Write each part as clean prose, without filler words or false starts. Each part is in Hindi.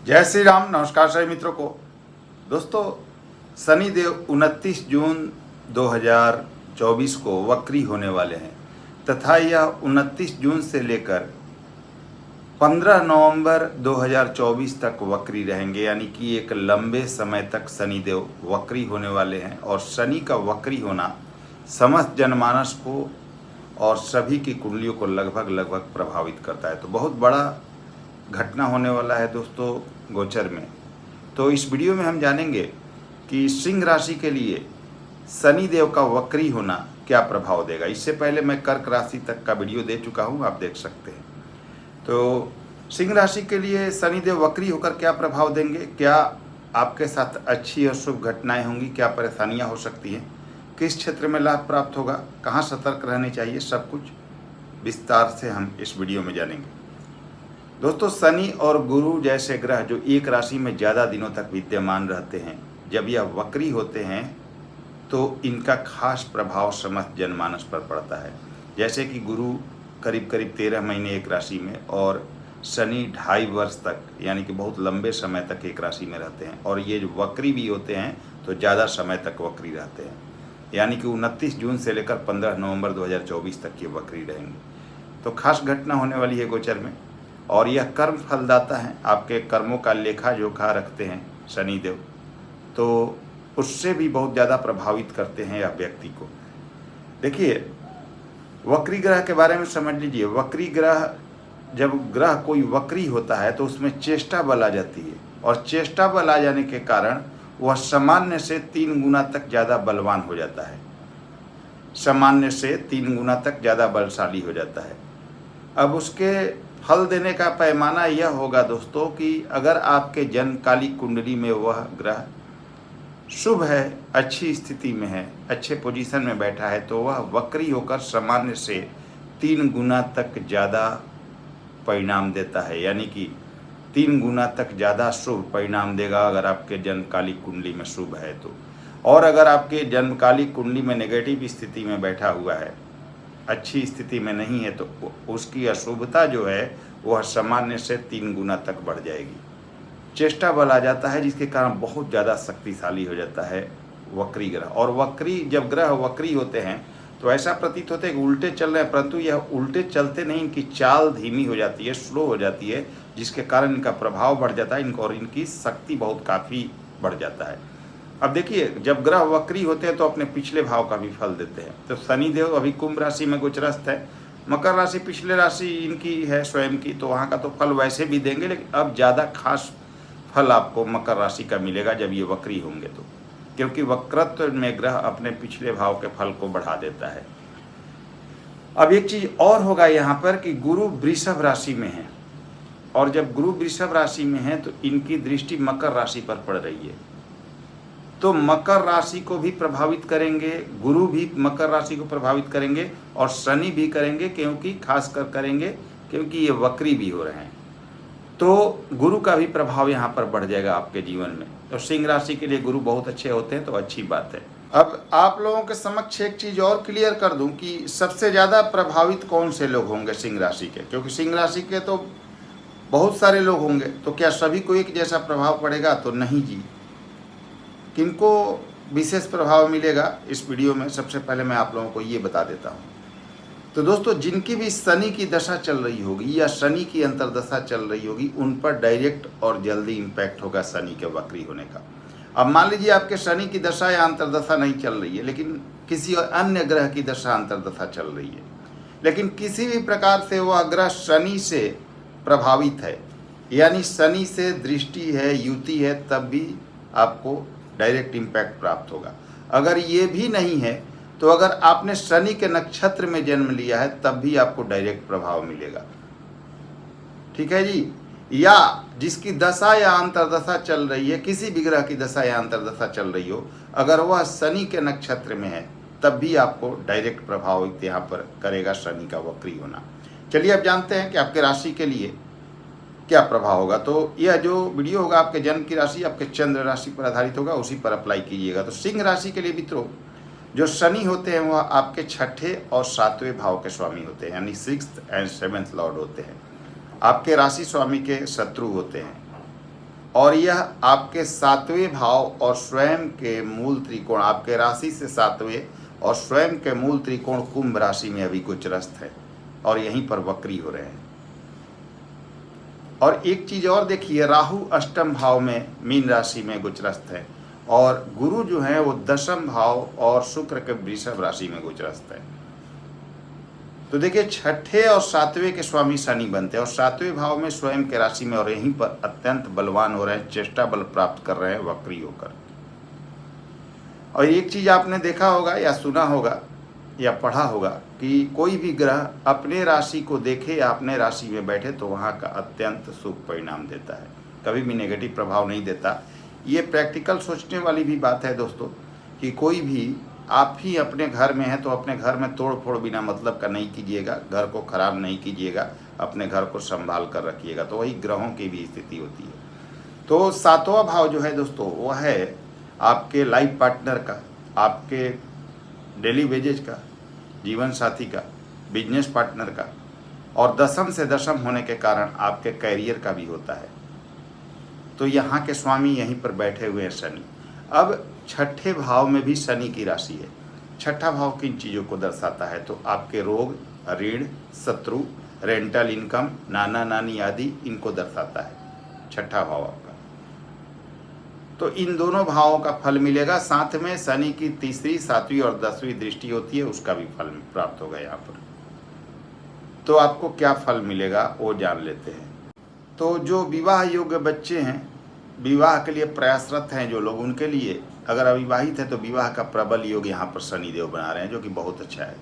जय श्री राम। नमस्कार सभी मित्रों को। दोस्तों, शनिदेव 29 जून 2024 को वक्री होने वाले हैं तथा यह 29 जून से लेकर 15 नवंबर 2024 तक वक्री रहेंगे, यानी कि एक लंबे समय तक शनिदेव वक्री होने वाले हैं। और शनि का वक्री होना समस्त जनमानस को और सभी की कुंडलियों को लगभग प्रभावित करता है। तो बहुत बड़ा घटना होने वाला है दोस्तों गोचर में। तो इस वीडियो में हम जानेंगे कि सिंह राशि के लिए शनि देव का वक्री होना क्या प्रभाव देगा। इससे पहले मैं कर्क राशि तक का वीडियो दे चुका हूं, आप देख सकते हैं। तो सिंह राशि के लिए शनि देव वक्री होकर क्या प्रभाव देंगे, क्या आपके साथ अच्छी और शुभ घटनाएं होंगी, क्या परेशानियां हो सकती हैं, किस क्षेत्र में लाभ प्राप्त होगा, कहाँ सतर्क रहने चाहिए, सब कुछ विस्तार से हम इस वीडियो में जानेंगे। दोस्तों, शनि और गुरु जैसे ग्रह जो एक राशि में ज़्यादा दिनों तक विद्यमान रहते हैं, जब यह वक्री होते हैं तो इनका खास प्रभाव समस्त जनमानस पर पड़ता है। जैसे कि गुरु करीब 13 महीने एक राशि में और शनि 2.5 वर्ष तक, यानी कि बहुत लंबे समय तक एक राशि में रहते हैं। और ये जो वक्री भी होते हैं तो ज़्यादा समय तक वक्री रहते हैं, यानी कि 29 जून से लेकर 15 नवंबर 2024 तक ये वक्री रहेंगे। तो खास घटना होने वाली है गोचर में, और यह कर्म फलदाता है। आपके कर्मों का लेखा जोखा रखते हैं शनिदेव, तो उससे भी बहुत ज़्यादा प्रभावित करते हैं यह व्यक्ति को। देखिए, वक्री ग्रह के बारे में समझ लीजिए। वक्री ग्रह, जब ग्रह कोई वक्री होता है तो उसमें चेष्टा बल आ जाती है, और चेष्टा बल आ जाने के कारण वह सामान्य से 3 गुना तक ज़्यादा बलवान हो जाता है, सामान्य से 3 गुना तक ज़्यादा बलशाली हो जाता है। अब उसके फल देने का पैमाना यह होगा दोस्तों कि अगर आपके जन्मकाली कुंडली में वह ग्रह शुभ है, अच्छी स्थिति में है, अच्छे पोजीशन में बैठा है, तो वह वक्री होकर सामान्य से 3 गुना तक ज़्यादा परिणाम देता है, यानी कि 3 गुना तक ज़्यादा शुभ परिणाम देगा अगर आपके जन्मकाली कुंडली में शुभ है तो। और अगर आपके जन्मकाली कुंडली में नेगेटिव स्थिति में बैठा हुआ है, अच्छी स्थिति में नहीं है, तो उसकी अशुभता जो है वह सामान्य से 3 गुना तक बढ़ जाएगी। चेष्टा बल आ जाता है, जिसके कारण बहुत ज़्यादा शक्तिशाली हो जाता है वक्री ग्रह। और वक्री, जब ग्रह वक्री होते हैं तो ऐसा प्रतीत होता है कि उल्टे चल रहे हैं, परंतु यह उल्टे चलते नहीं, इनकी चाल धीमी हो जाती है, स्लो हो जाती है, जिसके कारण इनका प्रभाव बढ़ जाता है, और इनकी शक्ति बहुत काफ़ी बढ़ जाता है। अब देखिए, जब ग्रह वक्री होते हैं तो अपने पिछले भाव का भी फल देते हैं। तो शनिदेव अभी कुंभ राशि में गोचरस्थ है, मकर राशि पिछले राशि इनकी है स्वयं की, तो वहाँ का तो फल वैसे भी देंगे, लेकिन अब ज़्यादा खास फल आपको मकर राशि का मिलेगा जब ये वक्री होंगे तो, क्योंकि वक्रत्व में ग्रह अपने पिछले भाव के फल को बढ़ा देता है। अब एक चीज़ और होगा यहाँ पर कि गुरु वृषभ राशि में है, और जब गुरु वृषभ राशि में है तो इनकी दृष्टि मकर राशि पर पड़ रही है, तो मकर राशि को भी प्रभावित करेंगे, गुरु भी मकर राशि को प्रभावित करेंगे, और शनि भी करेंगे, क्योंकि खासकर करेंगे क्योंकि ये वक्री भी हो रहे हैं। तो गुरु का भी प्रभाव यहाँ पर बढ़ जाएगा आपके जीवन में। तो सिंह राशि के लिए गुरु बहुत अच्छे होते हैं, तो अच्छी बात है। अब आप लोगों के समक्ष एक चीज़ और क्लियर कर दूं कि सबसे ज़्यादा प्रभावित कौन से लोग होंगे सिंह राशि के, क्योंकि सिंह राशि के तो बहुत सारे लोग होंगे, तो क्या सभी को एक जैसा प्रभाव पड़ेगा? तो नहीं जी। किनको विशेष प्रभाव मिलेगा इस वीडियो में, सबसे पहले मैं आप लोगों को ये बता देता हूँ। तो दोस्तों, जिनकी भी शनि की दशा चल रही होगी या शनि की अंतर्दशा चल रही होगी, उन पर डायरेक्ट और जल्दी इम्पैक्ट होगा शनि के वक्री होने का। अब मान लीजिए आपके शनि की दशा या अंतर्दशा नहीं चल रही है, लेकिन किसी अन्य ग्रह की दशा अंतर्दशा चल रही है, लेकिन किसी भी प्रकार से वह ग्रह शनि से प्रभावित है, यानी शनि से दृष्टि है, युति है, तब भी आपको डायरेक्ट इम्पैक्ट प्राप्त होगा। अगर ये भी नहीं है तो अगर आपने शनि के नक्षत्र में जन्म लिया है तब भी आपको डायरेक्ट प्रभाव मिलेगा, ठीक है जी। या जिसकी दशा या अंतर्दशा चल रही है, किसी भी ग्रह की दशा या अंतर्दशा चल रही हो, अगर वह शनि के नक्षत्र में है तब भी आपको डायरेक्ट प्रभावित यहाँ पर करेगा शनि का वक्री होना। चलिए अब जानते हैं कि आपके राशि के लिए क्या प्रभाव होगा। तो यह जो वीडियो होगा आपके जन्म की राशि, आपके चंद्र राशि पर आधारित होगा, उसी पर अप्लाई कीजिएगा। तो सिंह राशि के लिए मित्रों, जो शनि होते हैं वह आपके 6ठे और 7वें भाव के स्वामी होते हैं, यानी 6th एंड 7th लॉर्ड होते हैं। आपके राशि स्वामी के शत्रु होते हैं। और यह आपके 7वें भाव और स्वयं के मूल त्रिकोण, आपके राशि से 7वें और स्वयं के मूल त्रिकोण कुंभ राशि में अभी गोचरस्थ है और यहीं पर वक्री हो रहे हैं। और एक चीज और देखिए, राहु अष्टम भाव में मीन राशि में गोचरस्थ है और गुरु जो है वो दशम भाव और शुक्र के वृषभ राशि में गोचरस्थ है। तो देखिए, छठे और 7वें के स्वामी शनि बनते हैं और 7वें भाव में स्वयं के राशि में और यहीं पर अत्यंत बलवान हो रहे हैं, चेष्टा बल प्राप्त कर रहे हैं वक्री होकर। और एक चीज आपने देखा होगा या सुना होगा या पढ़ा होगा कि कोई भी ग्रह अपने राशि को देखे या अपने राशि में बैठे तो वहाँ का अत्यंत शुभ परिणाम देता है, कभी भी नेगेटिव प्रभाव नहीं देता। ये प्रैक्टिकल सोचने वाली भी बात है दोस्तों कि कोई भी आप ही अपने घर में है तो अपने घर में तोड़ फोड़ बिना मतलब का नहीं कीजिएगा, घर को खराब नहीं कीजिएगा, अपने घर को संभाल कर रखिएगा। तो वही ग्रहों की भी स्थिति होती है। तो 7वां भाव जो है दोस्तों वह है आपके लाइफ पार्टनर का, आपके डेली वेजेज का, जीवन साथी का, बिजनेस पार्टनर का, और दशम से दशम होने के कारण आपके कैरियर का भी होता है। तो यहाँ के स्वामी यहीं पर बैठे हुए हैं शनि। अब छठे भाव में भी शनि की राशि है। छठा भाव किन चीज़ों को दर्शाता है? तो आपके रोग, ऋण, शत्रु, रेंटल इनकम, नाना नानी आदि इनको दर्शाता है छठा भाव आपका। तो इन दोनों भावों का फल मिलेगा। साथ में शनि की तीसरी, 7वीं और 10वीं दृष्टि होती है, उसका भी फल प्राप्त होगा यहाँ पर। तो आपको क्या फल मिलेगा वो जान लेते हैं। तो जो विवाह योग्य बच्चे हैं, विवाह के लिए प्रयासरत हैं जो लोग, उनके लिए अगर अविवाहित है तो विवाह का प्रबल योग यहाँ पर शनिदेव बना रहे हैं, जो कि बहुत अच्छा है।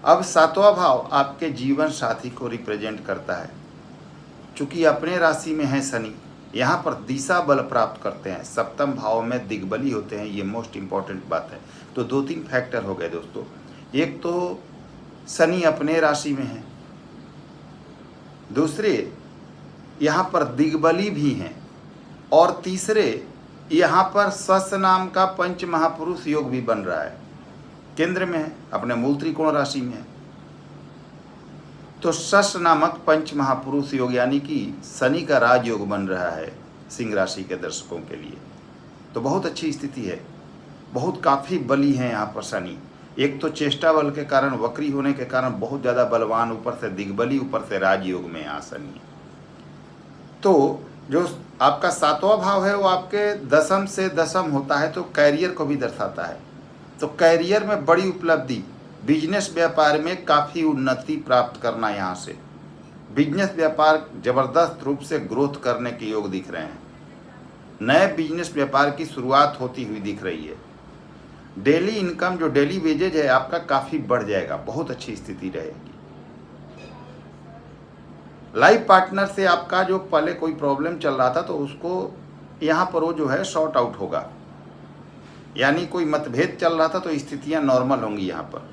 अब 7वां भाव आपके जीवन साथी को रिप्रेजेंट करता है। चूंकि अपने राशि में है शनि, यहाँ पर दिशा बल प्राप्त करते हैं। सप्तम भाव में दिग्बली होते हैं, ये मोस्ट इंपॉर्टेंट बात है। तो 2-3 फैक्टर हो गए दोस्तों। एक तो शनि अपने राशि में है, दूसरे यहाँ पर दिग्बली भी हैं, और तीसरे यहाँ पर सस नाम का पंच महापुरुष योग भी बन रहा है, केंद्र में है, अपने मूल त्रिकोण राशि में है। तो सस नामक पंच महापुरुष योग यानी कि शनि का राजयोग बन रहा है सिंह राशि के दर्शकों के लिए। तो बहुत अच्छी स्थिति है, बहुत काफ़ी बली है यहाँ पर शनि। एक तो चेष्टा बल के कारण, वक्री होने के कारण बहुत ज़्यादा बलवान, ऊपर से दिग्बली, ऊपर से राजयोग में यहाँ शनि। तो जो आपका 7वां भाव है वो आपके दशम से दशम होता है, तो कैरियर को भी दर्शाता है। तो कैरियर में बड़ी उपलब्धि, बिजनेस व्यापार में काफ़ी उन्नति प्राप्त करना, यहाँ से बिजनेस व्यापार जबरदस्त रूप से ग्रोथ करने के योग दिख रहे हैं। नए बिजनेस व्यापार की शुरुआत होती हुई दिख रही है। डेली इनकम, जो डेली वेजेज है आपका, काफ़ी बढ़ जाएगा, बहुत अच्छी स्थिति रहेगी। लाइफ पार्टनर से आपका जो पहले कोई प्रॉब्लम चल रहा था तो उसको यहाँ पर वो जो है सॉर्ट आउट होगा, यानी कोई मतभेद चल रहा था तो स्थितियाँ नॉर्मल होंगी। यहाँ पर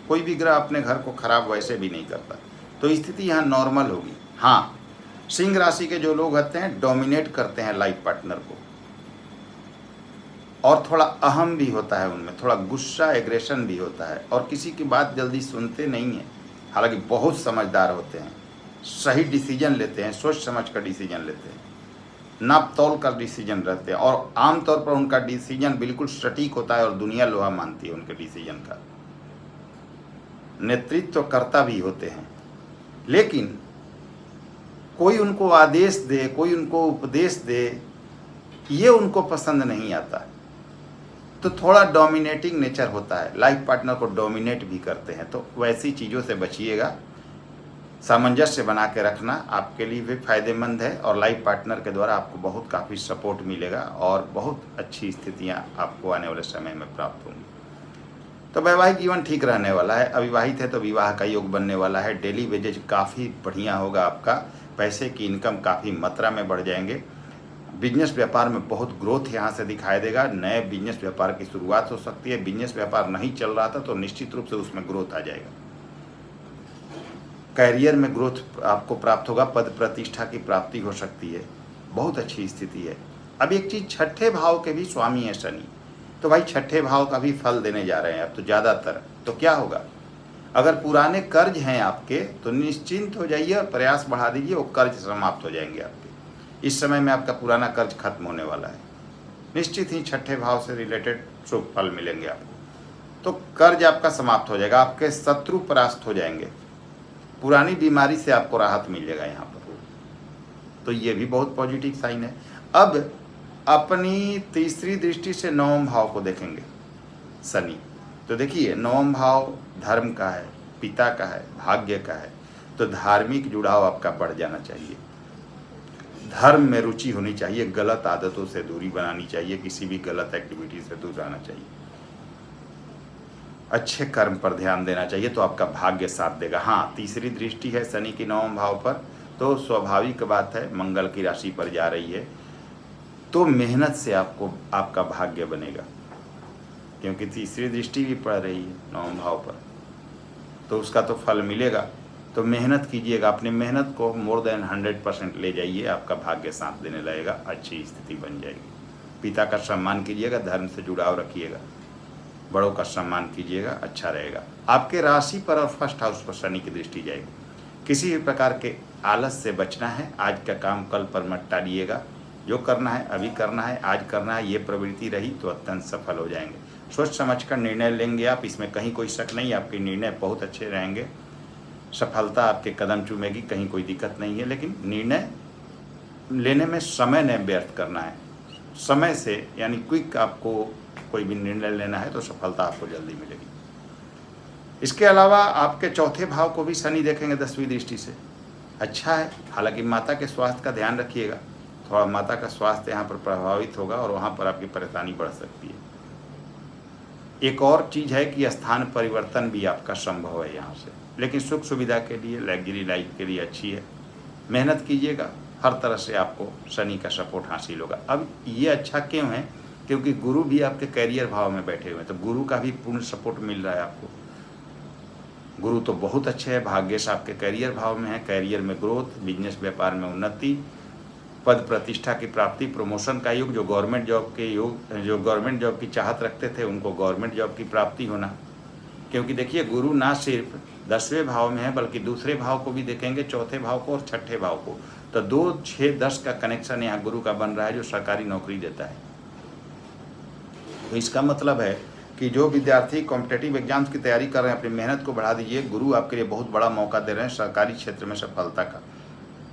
कोई भी ग्रह अपने घर को खराब वैसे भी नहीं करता, तो स्थिति यहाँ नॉर्मल होगी। हाँ, सिंह राशि के जो लोग होते हैं डोमिनेट करते हैं लाइफ पार्टनर को, और थोड़ा अहम भी होता है उनमें, थोड़ा गुस्सा, एग्रेशन भी होता है, और किसी की बात जल्दी सुनते नहीं हैं। हालांकि बहुत समझदार होते हैं, सही डिसीजन लेते हैं, सोच समझ कर डिसीजन लेते हैं, नाप तौल कर डिसीजन रहते हैं, और आमतौर पर उनका डिसीजन बिल्कुल सटीक होता है और दुनिया लोहा मानती है उनके डिसीजन का। नेतृत्व करता भी होते हैं, लेकिन कोई उनको आदेश दे, कोई उनको उपदेश दे, ये उनको पसंद नहीं आता। तो थोड़ा डोमिनेटिंग नेचर होता है, लाइफ पार्टनर को डोमिनेट भी करते हैं। तो वैसी चीज़ों से बचिएगा, सामंजस्य बना के रखना आपके लिए भी फायदेमंद है, और लाइफ पार्टनर के द्वारा आपको बहुत काफ़ी सपोर्ट मिलेगा और बहुत अच्छी स्थितियां आपको आने वाले समय में प्राप्त होंगी। तो वैवाहिक जीवन ठीक रहने वाला है। अविवाहित है तो विवाह का योग बनने वाला है। डेली वेजेज काफ़ी बढ़िया होगा आपका, पैसे की इनकम काफ़ी मात्रा में बढ़ जाएंगे। बिजनेस व्यापार में बहुत ग्रोथ यहाँ से दिखाई देगा। नए बिजनेस व्यापार की शुरुआत हो सकती है। बिजनेस व्यापार नहीं चल रहा था तो निश्चित रूप से उसमें ग्रोथ आ जाएगा। कैरियर में ग्रोथ आपको प्राप्त होगा, पद प्रतिष्ठा की प्राप्ति हो सकती है, बहुत अच्छी स्थिति है। अब एक चीज़, छठे भाव के भी स्वामी है शनि, तो भाई छठे भाव का भी फल देने जा रहे हैं अब तो ज़्यादातर। तो क्या होगा, अगर पुराने कर्ज हैं आपके तो निश्चिंत हो जाइए और प्रयास बढ़ा दीजिए, वो कर्ज समाप्त हो जाएंगे आपके। इस समय में आपका पुराना कर्ज खत्म होने वाला है। निश्चित ही छठे भाव से रिलेटेड शुभ फल मिलेंगे आपको। तो कर्ज आपका समाप्त हो जाएगा, आपके शत्रु परास्त हो जाएंगे, पुरानी बीमारी से आपको राहत मिलेगा यहाँ पर। तो ये भी बहुत पॉजिटिव साइन है। अब अपनी तीसरी दृष्टि से नवम भाव को देखेंगे शनि। तो देखिए नवम भाव धर्म का है, पिता का है, भाग्य का है। तो धार्मिक जुड़ाव आपका बढ़ जाना चाहिए, धर्म में रुचि होनी चाहिए, गलत आदतों से दूरी बनानी चाहिए, किसी भी गलत एक्टिविटी से दूर रहना चाहिए, अच्छे कर्म पर ध्यान देना चाहिए। तो आपका भाग्य साथ देगा। हाँ, तीसरी दृष्टि है शनि की नवम भाव पर, तो स्वाभाविक बात है मंगल की राशि पर जा रही है, तो मेहनत से आपको आपका भाग्य बनेगा, क्योंकि तीसरी दृष्टि भी पड़ रही है नवम भाव पर, तो उसका तो फल मिलेगा। तो मेहनत कीजिएगा, अपनी मेहनत को मोर देन 100% ले जाइए, आपका भाग्य साथ देने लगेगा, अच्छी स्थिति बन जाएगी। पिता का सम्मान कीजिएगा, धर्म से जुड़ाव रखिएगा, बड़ों का सम्मान कीजिएगा, अच्छा रहेगा। आपके राशि पर और फर्स्ट हाउस पर शनि की दृष्टि जाएगी। किसी भी प्रकार के आलस से बचना है, आज का काम कल पर मत टालिएगा, जो करना है अभी करना है, आज करना है, ये प्रवृत्ति रही तो अत्यंत सफल हो जाएंगे। सोच समझ कर निर्णय लेंगे आप, इसमें कहीं कोई शक नहीं, आपके निर्णय बहुत अच्छे रहेंगे, सफलता आपके कदम चूमेगी, कहीं कोई दिक्कत नहीं है। लेकिन निर्णय लेने में समय न व्यर्थ करना है, समय से यानी क्विक आपको कोई भी निर्णय लेना है तो सफलता आपको जल्दी मिलेगी। इसके अलावा आपके चौथे भाव को भी शनि देखेंगे 10वीं दृष्टि से, अच्छा है। हालांकि माता के स्वास्थ्य का ध्यान रखिएगा, थोड़ा माता का स्वास्थ्य यहाँ पर प्रभावित होगा और वहाँ पर आपकी परेशानी बढ़ सकती है। एक और चीज़ है कि स्थान परिवर्तन भी आपका संभव है यहाँ से, लेकिन सुख सुविधा के लिए, लग्जरी लाइफ के लिए अच्छी है। मेहनत कीजिएगा, हर तरह से आपको शनि का सपोर्ट हासिल होगा। अब ये अच्छा क्यों है, क्योंकि गुरु भी आपके कैरियर भाव में बैठे हुए हैं, तो गुरु का भी पूर्ण सपोर्ट मिल रहा है आपको। गुरु तो बहुत अच्छे हैं, भाग्य से आपके कैरियर भाव में है, कैरियर में ग्रोथ, बिजनेस व्यापार में उन्नति, पद प्रतिष्ठा की प्राप्ति, प्रमोशन का योग, जो गवर्नमेंट जॉब के योग, जो गवर्नमेंट जॉब की चाहत रखते थे उनको गवर्नमेंट जॉब की प्राप्ति होना। क्योंकि देखिए गुरु ना सिर्फ 10वें भाव में है बल्कि दूसरे भाव को भी देखेंगे, चौथे भाव को और छठे भाव को। तो 2, 6, 10 का कनेक्शन यहाँ गुरु का बन रहा है, जो सरकारी नौकरी देता है। तो इसका मतलब है कि जो विद्यार्थी कॉम्पिटेटिव एग्जाम्स की तैयारी कर रहे हैं, अपनी मेहनत को बढ़ा दीजिए, गुरु आपके लिए बहुत बड़ा मौका दे रहे हैं सरकारी क्षेत्र में सफलता का,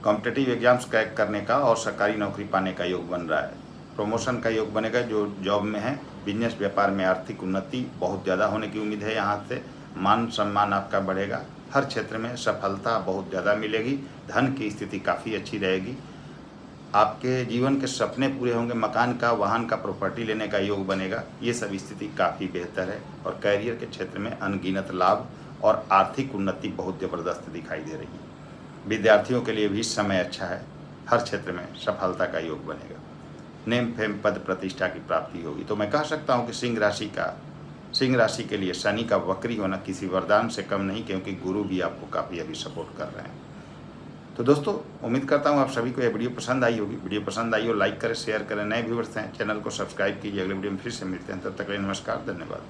कॉम्पिटेटिव एग्जाम्स क्रैक करने का और सरकारी नौकरी पाने का योग बन रहा है। प्रमोशन का योग बनेगा जो जॉब में है, बिजनेस व्यापार में आर्थिक उन्नति बहुत ज़्यादा होने की उम्मीद है, यहाँ से मान सम्मान आपका बढ़ेगा, हर क्षेत्र में सफलता बहुत ज़्यादा मिलेगी, धन की स्थिति काफ़ी अच्छी रहेगी, आपके जीवन के सपने पूरे होंगे, मकान का, वाहन का, प्रॉपर्टी लेने का योग बनेगा। ये सब स्थिति काफ़ी बेहतर है और कैरियर के क्षेत्र में अनगिनत लाभ और आर्थिक उन्नति बहुत ज़बरदस्त दिखाई दे रही है। विद्यार्थियों के लिए भी समय अच्छा है, हर क्षेत्र में सफलता का योग बनेगा, नेम फेम पद प्रतिष्ठा की प्राप्ति होगी। तो मैं कह सकता हूँ कि सिंह राशि के लिए शनि का वक्री होना किसी वरदान से कम नहीं, क्योंकि गुरु भी आपको काफ़ी अभी सपोर्ट कर रहे हैं। तो दोस्तों उम्मीद करता हूँ आप सभी को यह वीडियो पसंद आई होगी। वीडियो पसंद आई हो लाइक करें, शेयर करें, नए व्यूअर्स हैं चैनल को सब्सक्राइब कीजिए। अगले वीडियो में फिर से मिलते हैं, तब तक के लिए नमस्कार, धन्यवाद।